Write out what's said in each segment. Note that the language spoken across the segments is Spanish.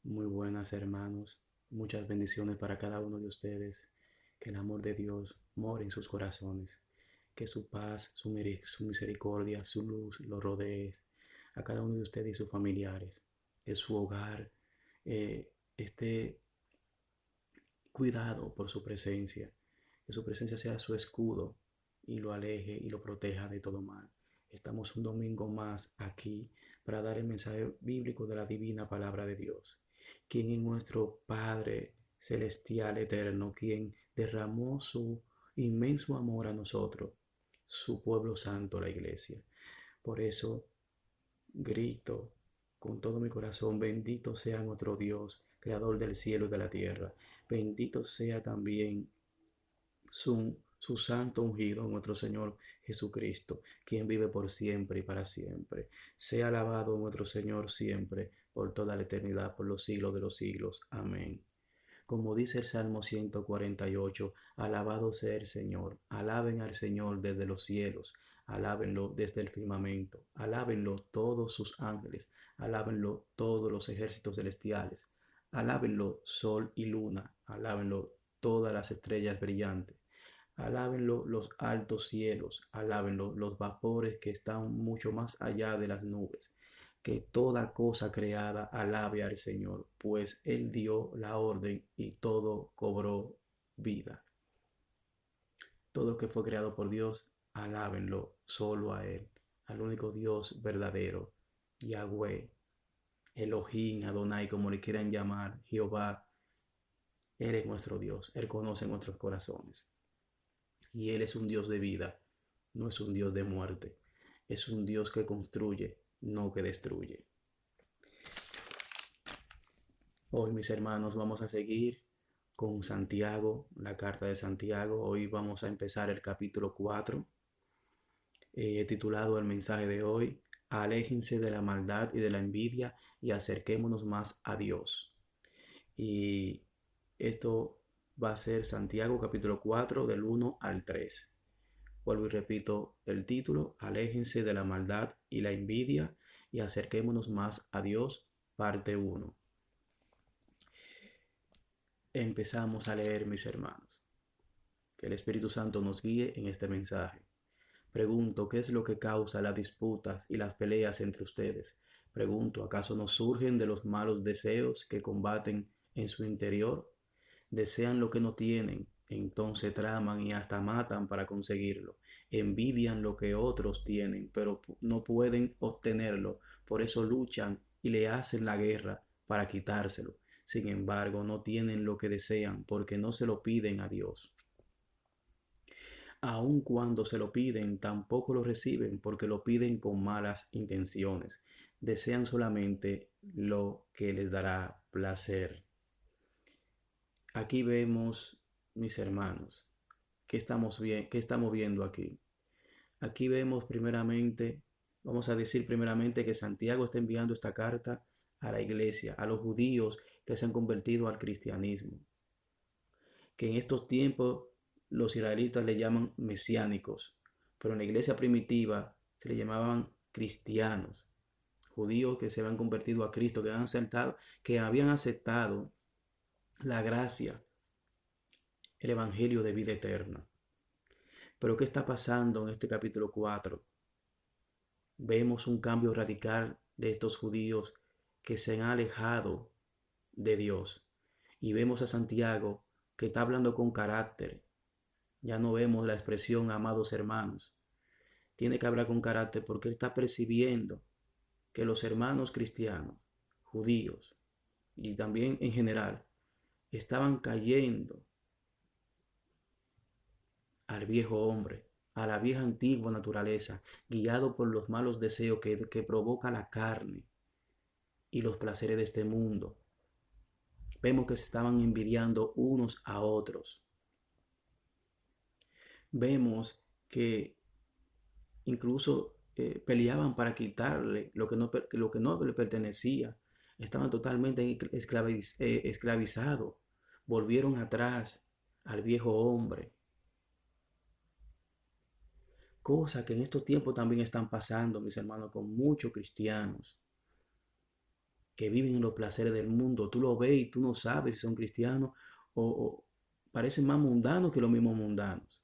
Muy buenas, hermanos. Muchas bendiciones para cada uno de ustedes. Que el amor de Dios more en sus corazones. Que su paz, su misericordia, su luz los rodee a cada uno de ustedes y sus familiares. Que su hogar esté cuidado por su presencia. Que su presencia sea su escudo y lo aleje y lo proteja de todo mal. Estamos un domingo más aquí para dar el mensaje bíblico de la divina palabra de Dios, quien es nuestro Padre celestial eterno, quien derramó su inmenso amor a nosotros, su pueblo santo, la iglesia. Por eso grito con todo mi corazón: bendito sea nuestro Dios, creador del cielo y de la tierra. Bendito sea también su santo ungido, nuestro Señor Jesucristo, quien vive por siempre y para siempre. Sea alabado nuestro Señor siempre, por toda la eternidad, por los siglos de los siglos. Amén. Como dice el Salmo 148, alabado sea el Señor, alaben al Señor desde los cielos, alábenlo desde el firmamento, alábenlo todos sus ángeles, alábenlo todos los ejércitos celestiales, alábenlo sol y luna, alábenlo todas las estrellas brillantes. Alábenlo los altos cielos, alábenlo los vapores que están mucho más allá de las nubes. Que toda cosa creada alabe al Señor, pues Él dio la orden y todo cobró vida. Todo lo que fue creado por Dios, alábenlo solo a Él, al único Dios verdadero, Yahweh, Elohim, Adonai, como le quieran llamar, Jehová. Él es nuestro Dios, Él conoce nuestros corazones. Y Él es un Dios de vida, no es un Dios de muerte. Es un Dios que construye, no que destruye. Hoy, mis hermanos, vamos a seguir con Santiago, la carta de Santiago. Hoy vamos a empezar el capítulo 4, titulado el mensaje de hoy: aléjense de la maldad y de la envidia y acerquémonos más a Dios. Y esto va a ser Santiago capítulo 4 del 1 al 3. Vuelvo y repito el título: aléjense de la maldad y la envidia y acerquémonos más a Dios, parte 1. Empezamos a leer, mis hermanos. Que el Espíritu Santo nos guíe en este mensaje. Pregunto, ¿qué es lo que causa las disputas y las peleas entre ustedes? Pregunto, ¿acaso no surgen de los malos deseos que combaten en su interior? Desean lo que no tienen, entonces traman y hasta matan para conseguirlo. Envidian lo que otros tienen, pero no pueden obtenerlo. Por eso luchan y le hacen la guerra para quitárselo. Sin embargo, no tienen lo que desean porque no se lo piden a Dios. Aun cuando se lo piden, tampoco lo reciben porque lo piden con malas intenciones. Desean solamente lo que les dará placer. Aquí vemos, mis hermanos, ¿qué estamos viendo aquí? Aquí vemos primeramente, vamos a decir primeramente que Santiago está enviando esta carta a la iglesia, a los judíos que se han convertido al cristianismo, que en estos tiempos los israelitas le llaman mesiánicos, pero en la iglesia primitiva se le llamaban cristianos, judíos que se habían convertido a Cristo, que habían aceptado la gracia, el evangelio de vida eterna. Pero ¿qué está pasando en este capítulo 4? Vemos un cambio radical de estos judíos que se han alejado de Dios. Y vemos a Santiago que está hablando con carácter. Ya no vemos la expresión amados hermanos. Tiene que hablar con carácter porque él está percibiendo que los hermanos cristianos, judíos y también en general, estaban cayendo al viejo hombre, a la vieja antigua naturaleza, guiado por los malos deseos que provoca la carne y los placeres de este mundo. Vemos que se estaban envidiando unos a otros. Vemos que incluso peleaban para quitarle lo que no le pertenecía. Estaban totalmente esclavizados. Volvieron atrás al viejo hombre. Cosa que en estos tiempos también están pasando, mis hermanos, con muchos cristianos. que viven en los placeres del mundo. Tú lo ves y tú no sabes si son cristianos o parecen más mundanos que los mismos mundanos.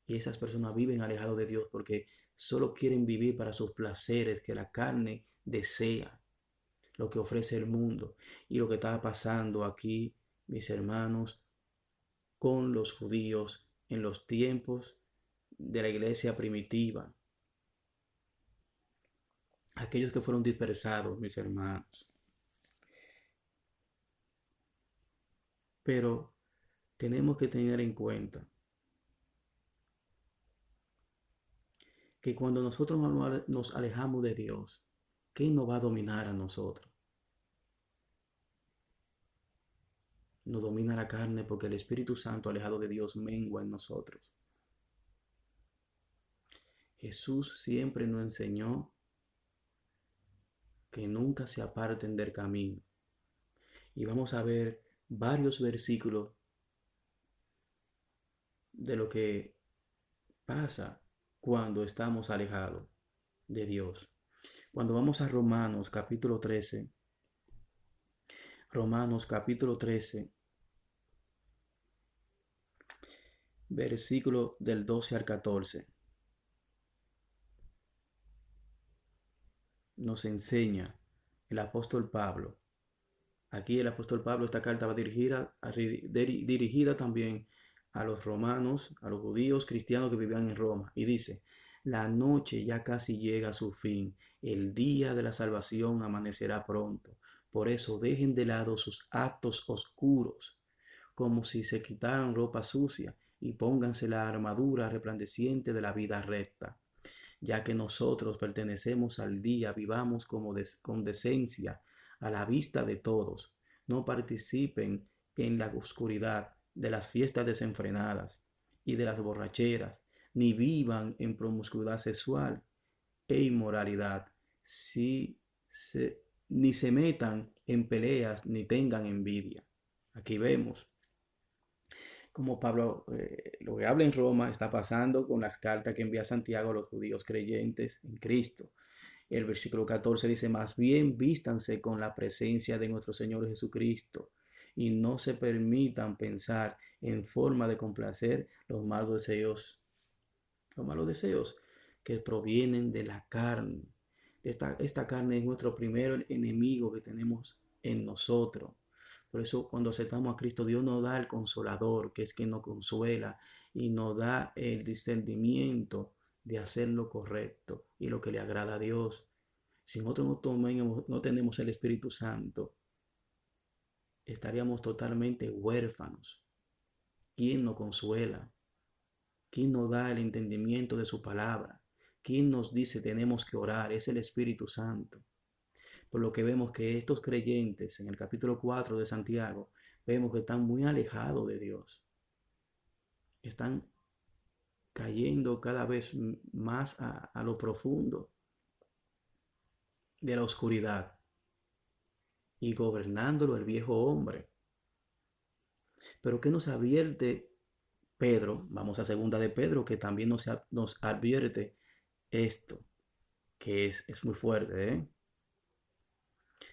Y esas personas viven alejados de Dios porque solo quieren vivir para sus placeres que la carne desea, lo que ofrece el mundo. Y lo que está pasando aquí, mis hermanos, con los judíos en los tiempos de la iglesia primitiva. Aquellos que fueron dispersados, mis hermanos. Pero tenemos que tener en cuenta que cuando nosotros nos alejamos de Dios, ¿qué nos va a dominar a nosotros? Nos domina la carne porque el Espíritu Santo alejado de Dios mengua en nosotros. Jesús siempre nos enseñó que nunca se aparten del camino. Y vamos a ver varios versículos de lo que pasa cuando estamos alejados de Dios. Cuando vamos a Romanos capítulo 13, versículo del 12 al 14, nos enseña el apóstol Pablo. Aquí el apóstol Pablo, esta carta va dirigida también a los romanos, a los judíos cristianos que vivían en Roma. Y dice, la noche ya casi llega a su fin, el día de la salvación amanecerá pronto. Por eso dejen de lado sus actos oscuros, como si se quitaran ropa sucia, y pónganse la armadura resplandeciente de la vida recta. Ya que nosotros pertenecemos al día, vivamos con decencia a la vista de todos. No participen en la oscuridad de las fiestas desenfrenadas y de las borracheras, ni vivan en promiscuidad sexual e inmoralidad, ni se metan en peleas, ni tengan envidia. Aquí vemos como Pablo, lo que habla en Roma está pasando con las cartas que envía Santiago a los judíos creyentes en Cristo. El versículo 14 dice, más bien vístanse con la presencia de nuestro Señor Jesucristo y no se permitan pensar en forma de complacer los malos deseos que provienen de la carne. Esta carne es nuestro primer enemigo que tenemos en nosotros. Por eso cuando aceptamos a Cristo, Dios nos da el consolador, que es quien nos consuela y nos da el discernimiento de hacer lo correcto y lo que le agrada a Dios. Si nosotros no tenemos el Espíritu Santo, estaríamos totalmente huérfanos. ¿Quién nos consuela? ¿Quién nos da el entendimiento de su palabra? ¿Quién nos dice tenemos que orar? Es el Espíritu Santo. Por lo que vemos que estos creyentes en el capítulo 4 de Santiago, vemos que están muy alejados de Dios. Están cayendo cada vez más a lo profundo de la oscuridad y gobernándolo el viejo hombre. Pero ¿qué nos advierte Pedro? Vamos a segunda de Pedro, que también nos advierte esto, que es muy fuerte, ¿eh?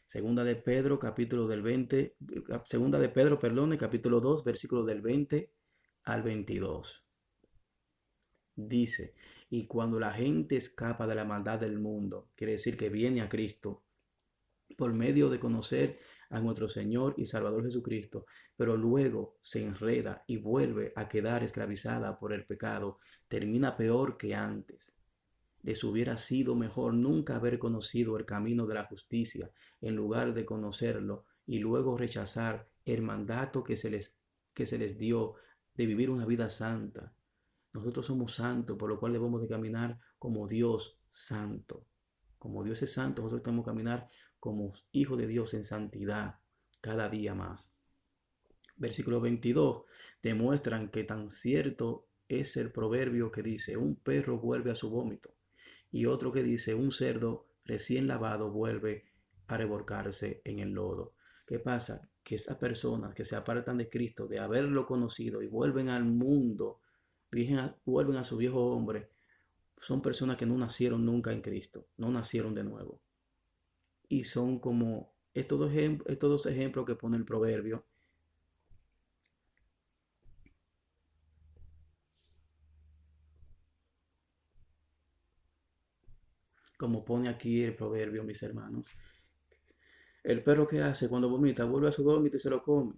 Segunda de Pedro, capítulo del 20, segunda de Pedro, perdón, capítulo 2, versículo del 20 al 22. Dice, y cuando la gente escapa de la maldad del mundo, quiere decir que viene a Cristo por medio de conocer a nuestro Señor y Salvador Jesucristo, pero luego se enreda y vuelve a quedar esclavizada por el pecado, termina peor que antes. Les hubiera sido mejor nunca haber conocido el camino de la justicia, en lugar de conocerlo y luego rechazar el mandato que se les dio de vivir una vida santa. Nosotros somos santos, por lo cual debemos de caminar como Dios santo. Como Dios es santo, nosotros tenemos que caminar como hijos de Dios en santidad cada día más. Versículo 22 demuestran que tan cierto es el proverbio que dice, un perro vuelve a su vómito, y otro que dice, un cerdo recién lavado vuelve a revolcarse en el lodo. ¿Qué pasa? Que esas personas que se apartan de Cristo, de haberlo conocido y vuelven al mundo, vuelven a su viejo hombre, son personas que no nacieron nunca en Cristo, no nacieron de nuevo. Y son como estos dos ejemplos que pone el proverbio, como pone aquí el proverbio, mis hermanos. El perro que hace cuando vomita, vuelve a su vómito y se lo come.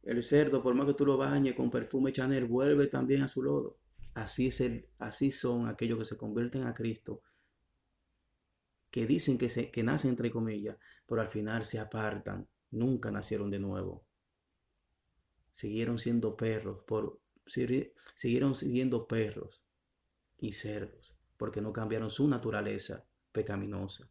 El cerdo, por más que tú lo bañes con perfume Chanel, vuelve también a su lodo. Así son aquellos que se convierten a Cristo, que dicen que nacen entre comillas, pero al final se apartan, nunca nacieron de nuevo. Siguieron siendo perros, siguieron siendo perros y cerdos, porque no cambiaron su naturaleza pecaminosa.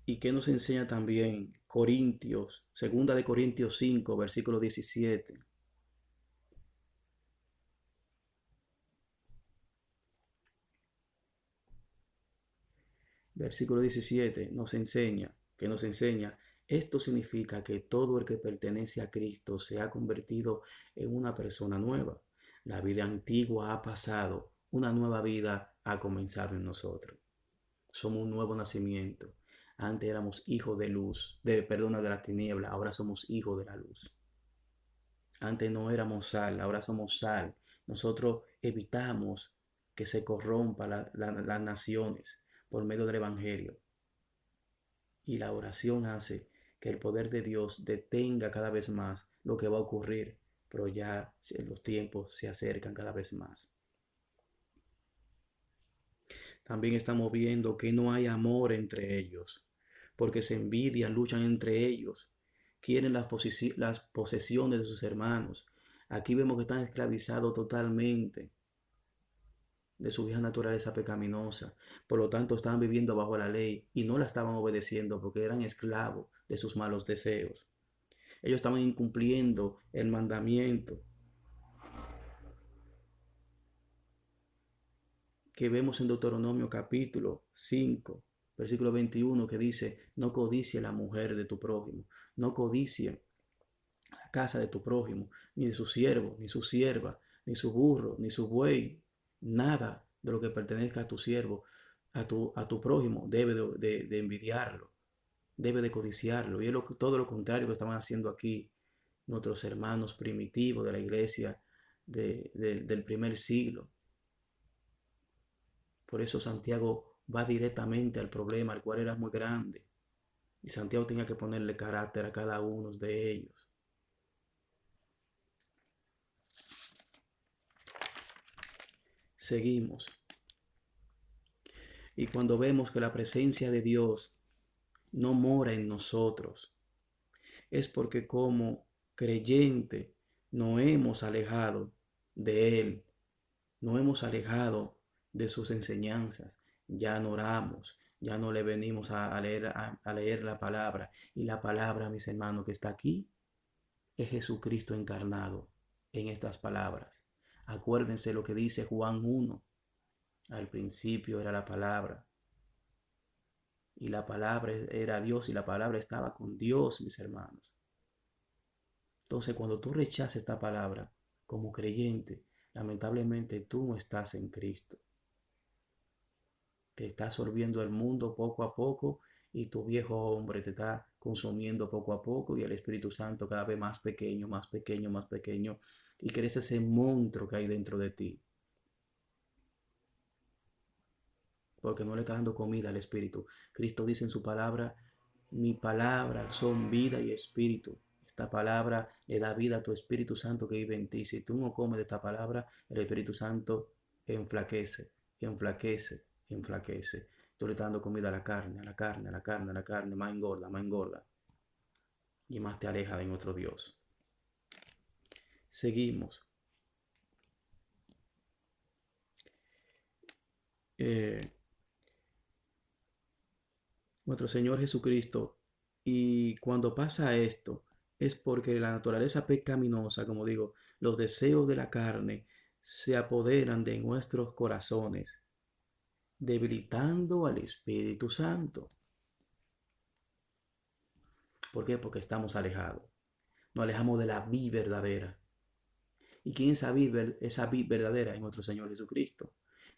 ¿Y qué nos enseña también Corintios, segunda de Corintios 5, versículo 17? Versículo 17 nos enseña, esto significa que todo el que pertenece a Cristo se ha convertido en una persona nueva. La vida antigua ha pasado, una nueva vida ha comenzado en nosotros. Somos un nuevo nacimiento. Antes éramos hijos de luz, de la tiniebla, ahora somos hijos de la luz. Antes no éramos sal, ahora somos sal. Nosotros evitamos que se corrompa las naciones por medio del Evangelio. Y la oración hace que el poder de Dios detenga cada vez más lo que va a ocurrir, pero ya los tiempos se acercan cada vez más. También estamos viendo que no hay amor entre ellos, porque se envidian, luchan entre ellos, quieren las posesiones de sus hermanos. Aquí vemos que están esclavizados totalmente de su vieja naturaleza pecaminosa. Por lo tanto, estaban viviendo bajo la ley y no la estaban obedeciendo porque eran esclavos de sus malos deseos. Ellos estaban incumpliendo el mandamiento que vemos en Deuteronomio capítulo 5, versículo 21, que dice, no codicie la mujer de tu prójimo, no codicie la casa de tu prójimo, ni de su siervo, ni su sierva, ni su burro, ni su buey, nada de lo que pertenezca a tu siervo, a tu prójimo, debe de envidiarlo, debe de codiciarlo. Y es todo lo contrario que estaban haciendo aquí nuestros hermanos primitivos de la iglesia del primer siglo. Por eso Santiago va directamente al problema, el cual era muy grande. Y Santiago tenía que ponerle carácter a cada uno de ellos. Seguimos. Y cuando vemos que la presencia de Dios no mora en nosotros, es porque como creyente no hemos alejado de Él, no hemos alejado de sus enseñanzas, ya no oramos, ya no le venimos a leer la palabra. Y la palabra, mis hermanos, que está aquí, es Jesucristo encarnado en estas palabras. Acuérdense lo que dice Juan 1. Al principio era la palabra, y la palabra era Dios, y la palabra estaba con Dios, mis hermanos. Entonces, cuando tú rechazas esta palabra como creyente, lamentablemente tú no estás en Cristo. Te está absorbiendo el mundo poco a poco y tu viejo hombre te está consumiendo poco a poco y el Espíritu Santo cada vez más pequeño, más pequeño, más pequeño y crece ese monstruo que hay dentro de ti. Porque no le está dando comida al Espíritu. Cristo dice en su palabra, mi palabra son vida y espíritu. Esta palabra le da vida a tu Espíritu Santo que vive en ti. Si tú no comes de esta palabra, el Espíritu Santo enflaquece, enflaquece, enflaquece. Tú le estás dando comida a la carne, a la carne, a la carne, a la carne, más engorda, más engorda. Y más te aleja de nuestro Dios. Seguimos. Eh, Nuestro Señor Jesucristo. Y cuando pasa esto, es porque la naturaleza pecaminosa, como digo, los deseos de la carne se apoderan de nuestros corazones, debilitando al Espíritu Santo. ¿Por qué? Porque estamos alejados. Nos alejamos de la vida verdadera. ¿Y quién es esa vid verdadera? En nuestro Señor Jesucristo.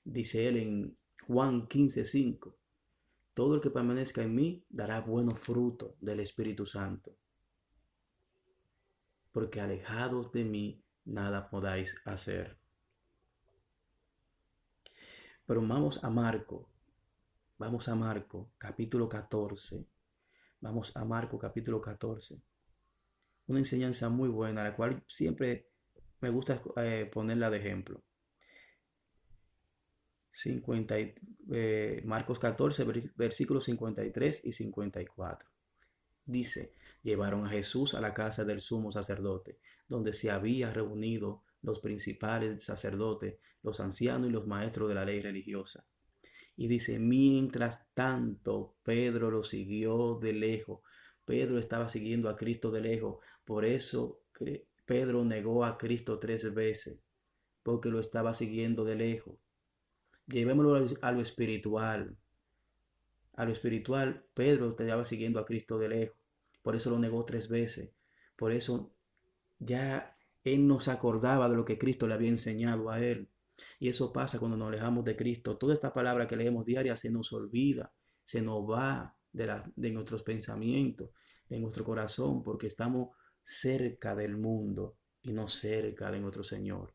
Dice él en Juan 15:5. Todo el que permanezca en mí dará buenos frutos del Espíritu Santo, porque alejados de mí nada podáis hacer. Pero vamos a Marco capítulo 14, vamos a Marco capítulo 14, una enseñanza muy buena, la cual siempre me gusta ponerla de ejemplo. 50 Marcos 14, versículos 53 y 54. Dice, llevaron a Jesús a la casa del sumo sacerdote, donde se habían reunido los principales sacerdotes, los ancianos y los maestros de la ley religiosa. Y dice, mientras tanto, Pedro lo siguió de lejos. Pedro estaba siguiendo a Cristo de lejos. Por eso Pedro negó a Cristo 3 veces, porque lo estaba siguiendo de lejos. Llevémoslo a lo espiritual. A lo espiritual, Pedro estaba siguiendo a Cristo de lejos. Por eso lo negó 3 veces. Por eso ya él no se acordaba de lo que Cristo le había enseñado a él. Y eso pasa cuando nos alejamos de Cristo. Toda esta palabra que leemos diaria se nos olvida, se nos va de nuestros pensamientos, de nuestro corazón, porque estamos cerca del mundo y no cerca de nuestro Señor.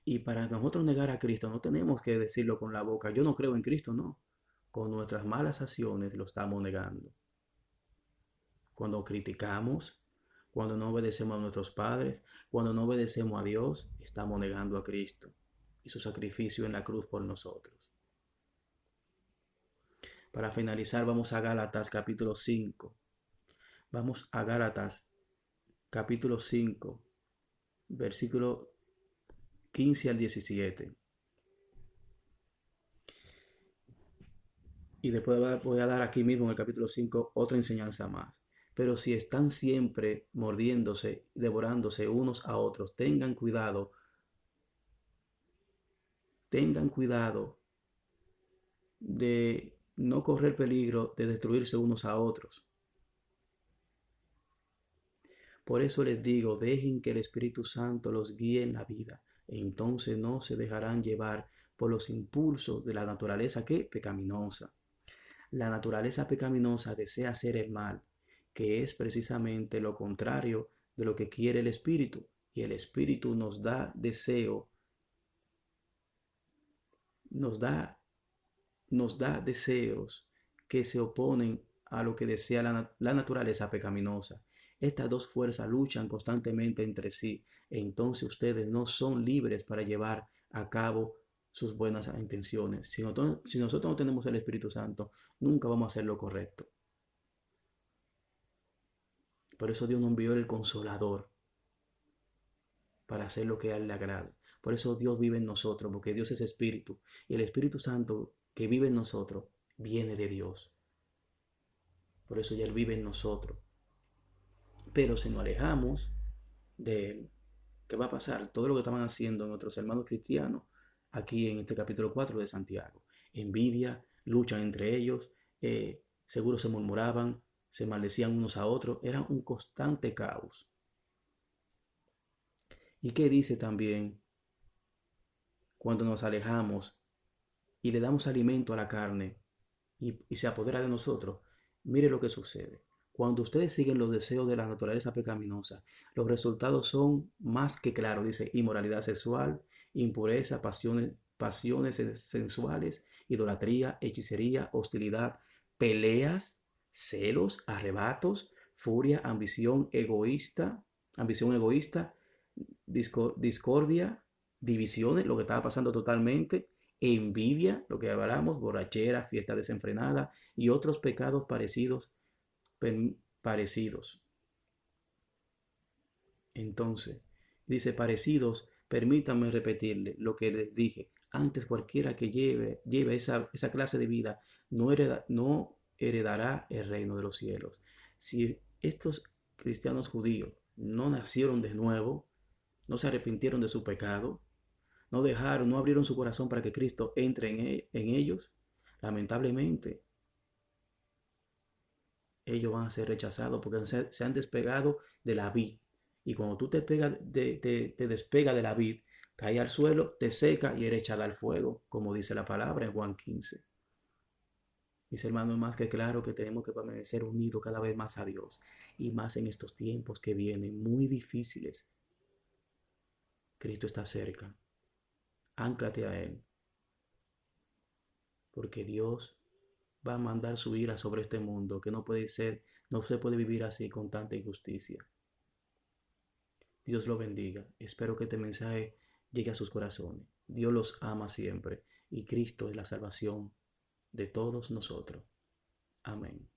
Y para nosotros negar a Cristo no tenemos que decirlo con la boca. Yo no creo en Cristo, no. Con nuestras malas acciones lo estamos negando. Cuando criticamos, cuando no obedecemos a nuestros padres, cuando no obedecemos a Dios, estamos negando a Cristo y su sacrificio en la cruz por nosotros. Para finalizar, vamos a Gálatas capítulo 5. Vamos a Gálatas capítulo 5, versículo 15 al 17. Y después voy a dar aquí mismo en el capítulo 5 otra enseñanza más. Pero si están siempre mordiéndose, devorándose unos a otros, tengan cuidado de no correr peligro de destruirse unos a otros. Por eso les digo, dejen que el Espíritu Santo los guíe en la vida. Entonces no se dejarán llevar por los impulsos de la naturaleza que pecaminosa. La naturaleza pecaminosa desea hacer el mal, que es precisamente lo contrario de lo que quiere el Espíritu. Y el Espíritu nos da deseo, nos da deseos que se oponen a lo que desea la naturaleza pecaminosa. Estas dos fuerzas luchan constantemente entre sí. Entonces ustedes no son libres para llevar a cabo sus buenas intenciones. Si nosotros no tenemos el Espíritu Santo, nunca vamos a hacer lo correcto. Por eso Dios nos envió el Consolador, para hacer lo que a Él le agrada. Por eso Dios vive en nosotros, porque Dios es Espíritu. Y el Espíritu Santo que vive en nosotros viene de Dios. Por eso ya Él vive en nosotros. Pero si nos alejamos de Él, ¿qué va a pasar? Todo lo que estaban haciendo nuestros hermanos cristianos aquí en este capítulo 4 de Santiago. Envidia, luchan entre ellos, seguro se murmuraban, se maldecían unos a otros. Era un constante caos. ¿Y qué dice también cuando nos alejamos y le damos alimento a la carne y se apodera de nosotros? Mire lo que sucede. Cuando ustedes siguen los deseos de la naturaleza pecaminosa, los resultados son más que claros. Dice inmoralidad sexual, impureza, pasiones sensuales, idolatría, hechicería, hostilidad, peleas, celos, arrebatos, furia, ambición egoísta, discordia, divisiones, lo que estaba pasando totalmente, envidia, lo que hablamos, borrachera, fiesta desenfrenada y otros pecados parecidos. Entonces, dice parecidos, permítanme repetirle lo que les dije. Antes cualquiera que lleve esa clase de vida no heredará el reino de los cielos. Si estos cristianos judíos no nacieron de nuevo, no se arrepintieron de su pecado, no abrieron su corazón para que Cristo entre en ellos, lamentablemente ellos van a ser rechazados porque se han despegado de la vid Y cuando tú te despegas de la vid, cae al suelo, te seca y eres echada al fuego, como dice la palabra en Juan 15. Mis hermanos, es más que claro que tenemos que permanecer unidos cada vez más a Dios y más en estos tiempos que vienen muy difíciles. Cristo está cerca. Ánclate a Él, porque Dios va a mandar su ira sobre este mundo que no puede ser, no se puede vivir así con tanta injusticia. Dios lo bendiga. Espero que este mensaje llegue a sus corazones. Dios los ama siempre y Cristo es la salvación de todos nosotros. Amén.